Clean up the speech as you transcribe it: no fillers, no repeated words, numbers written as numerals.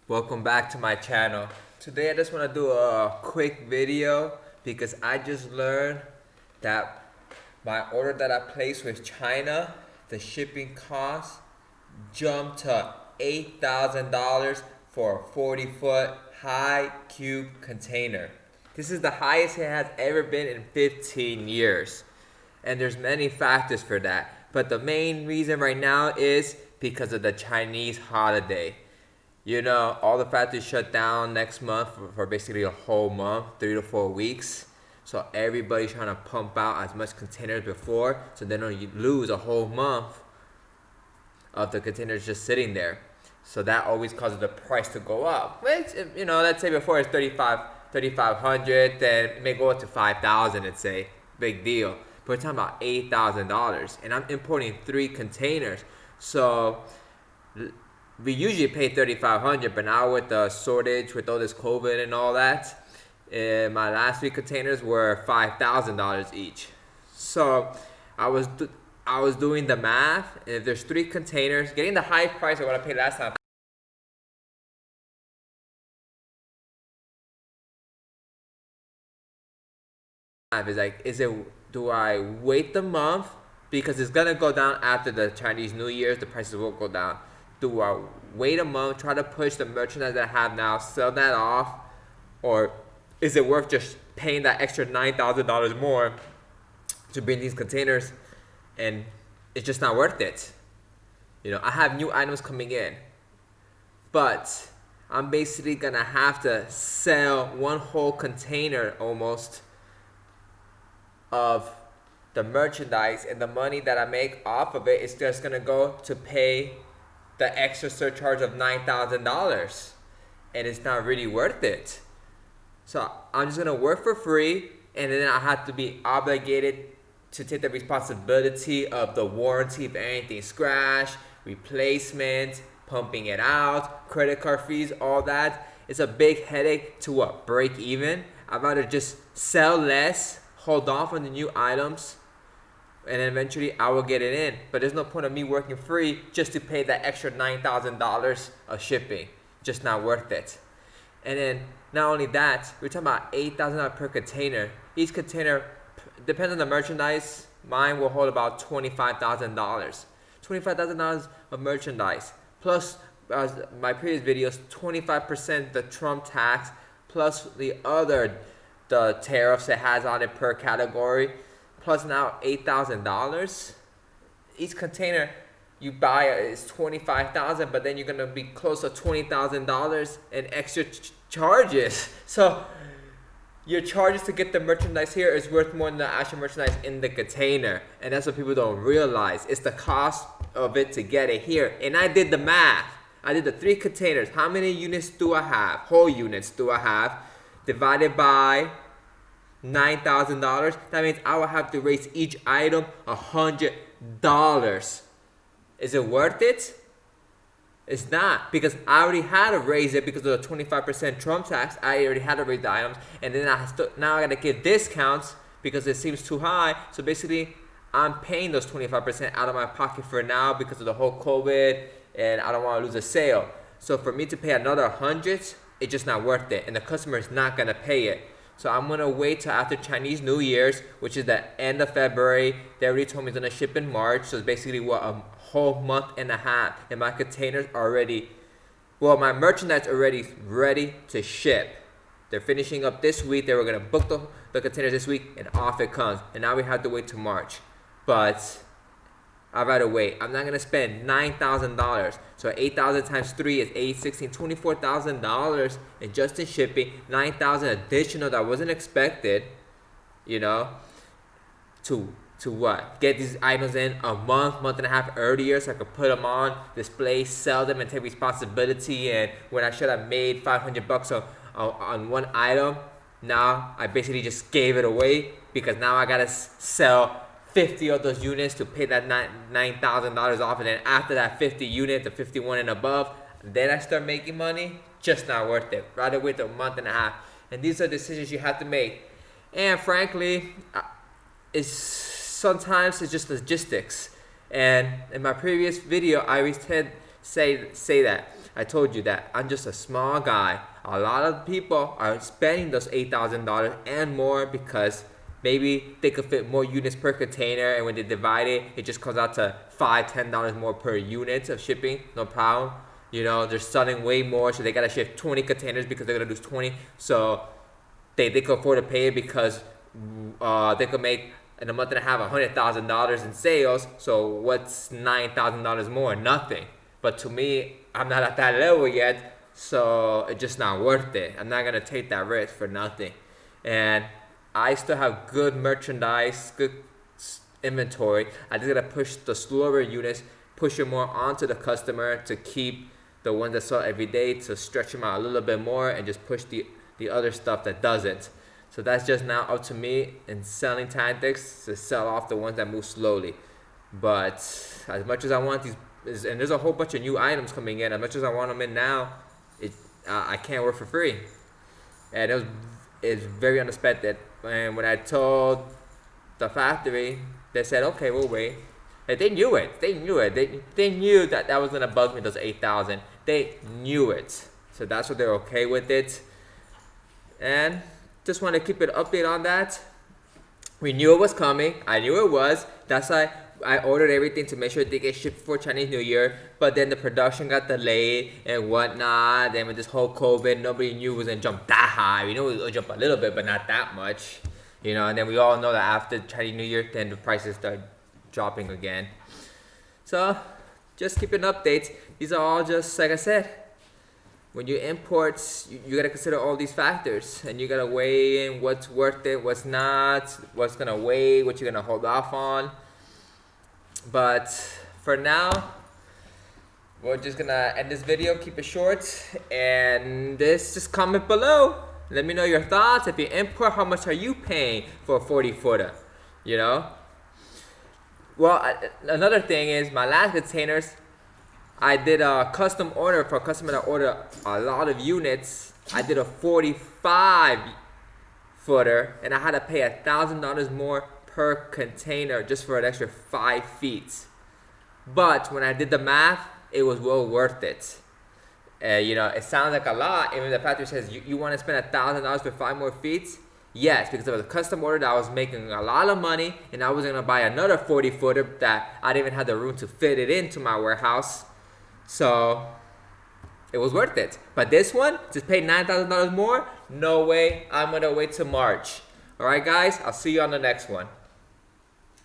Welcome back to my channel. Today I just want to do a quick video because I just learned that my order that I placed with China, the shipping cost jumped to $8,000 for a 40-foot high cube container. This is the highest it has ever been in 15 years. And there's many factors for that. But the main reason right now is because of the Chinese holiday. You know, all the factories shut down next month for basically a whole month, 3 to 4 weeks. So everybody's trying to pump out as much containers before, so they don't lose a whole month of the containers just sitting there. So that always causes the price to go up. Which, you know, let's say before it's 3,500, then it may go up to 5,000. Let's say, big deal. But we're talking about $8,000, and I'm importing 3 containers. So we usually pay 3,500, but now with the shortage, with all this COVID and all that, my last 3 containers were $5,000 each. So I was doing the math, and if there's 3 containers, getting the high price of what I paid last time is like, do I wait the month because it's gonna go down after the Chinese New Year's, the prices will go down. Do I wait a month, try to push the merchandise that I have now, sell that off, or is it worth just paying that extra $9,000 more to bring these containers, and it's just not worth it? You know, I have new items coming in, but I'm basically gonna have to sell one whole container almost of the merchandise, and the money that I make off of it is just gonna go to pay the extra surcharge of $9,000, and it's not really worth it. So I'm just gonna work for free, and then I have to be obligated to take the responsibility of the warranty if anything scratch, replacement, pumping it out, credit card fees, all that. It's a big headache to what, break even. I'd rather just sell less, hold off on the new items, and then eventually I will get it in. But there's no point of me working free just to pay that extra $9,000 of shipping. Just not worth it. And then not only that, we're talking about $8,000 per container. Each container, depends on the merchandise, mine will hold about $25,000. $25,000 of merchandise. Plus, my previous videos, 25% the Trump tax, plus the tariffs it has on it per category, plus now $8,000. Each container you buy is $25,000, but then you're gonna be close to $20,000 in extra charges. So your charges to get the merchandise here is worth more than the actual merchandise in the container, and that's what people don't realize. It's the cost of it to get it here. And I did the math. I did the 3 containers. How many units do I have? Whole units do I have? Divided by $9,000. That means I will have to raise each item $100. Is it worth it? It's not, because I already had to raise it because of the 25% Trump tax. I already had to raise the items, and then now I gotta give discounts because it seems too high. So basically, I'm paying those 25% out of my pocket for now because of the whole COVID, and I don't want to lose a sale. So for me to pay another 100, it's just not worth it, and the customer is not gonna pay it. So I'm gonna wait till after Chinese New Year's, which is the end of February. They already told me it's gonna ship in March, so it's basically what, a whole month and a half. And my containers already, well, my merchandise already ready to ship. They're finishing up this week. They were gonna book the containers this week, and off it comes. And now we have to wait till March. But I'd rather wait. I'm not gonna spend $9,000. So 8,000 times 3 is 8, 16, $24,000 in just in shipping. 9,000 additional that wasn't expected. You know, to what? Get these items in a month and a half earlier, so I could put them on display, sell them, and take responsibility. And when I should have made $500 on one item, now I basically just gave it away because now I gotta sell 50 of those units to pay that $9,000 off, and then after that 50 units, the 51 and above, then I start making money. Just not worth it. Rather wait a month and a half. And these are decisions you have to make. And frankly, sometimes it's just logistics. And in my previous video, I always say that I told you that I'm just a small guy. A lot of people are spending those $8,000 and more because maybe they could fit more units per container, and when they divide it, it just comes out to $5-10 more per unit of shipping. No problem. You know, they're selling way more, so they gotta ship 20 containers because they're gonna do 20. So they could afford to pay it because they could make in a month and a half $100,000 in sales. So what's $9,000 more? Nothing. But to me, I'm not at that level yet, so it's just not worth it. I'm not gonna take that risk for nothing. And I still have good merchandise, good inventory. I just gotta push the slower units, push it more onto the customer to keep the ones that sell every day, to stretch them out a little bit more, and just push the other stuff that doesn't. So that's just now up to me in selling tactics to sell off the ones that move slowly. But as much as I want these, and there's a whole bunch of new items coming in, as much as I want them in now, I can't work for free. And it's very unexpected. And when I told the factory, they said, okay, we'll wait. And they knew it. They knew that was gonna bug me, those 8,000. They knew it. So that's why they're okay with it. And just want to keep an update on that. We knew it was coming. I knew it was. That's why I ordered everything to make sure they get shipped for Chinese New Year. But then the production got delayed and whatnot. Then with this whole COVID, nobody knew it was going to jump that high. We knew it would jump a little bit, but not that much. You know, and then we all know that after Chinese New Year, then the prices start dropping again. So just keeping updates. These are all just, like I said, when you import, you gotta consider all these factors, and you gotta weigh in what's worth it, what's not, what's gonna weigh, what you're gonna hold off on. But for now, we're just gonna end this video, keep it short, and just comment below. Let me know your thoughts. If you import, how much are you paying for a 40-footer? You know? Well, another thing is my last containers, I did a custom order for a customer that ordered a lot of units. I did a 45-footer, and I had to pay $1,000 more per container just for an extra 5 feet. But when I did the math, it was well worth it. You know, it sounds like a lot. Even the factory says you want to spend $1,000 for 5 more feet. Yes, because it was a custom order that I was making a lot of money, and I was gonna buy another 40-footer that I didn't even have the room to fit it into my warehouse. So it was worth it. But this one, just paid $9,000 more? No way. I'm gonna wait till March. Alright guys, I'll see you on the next one.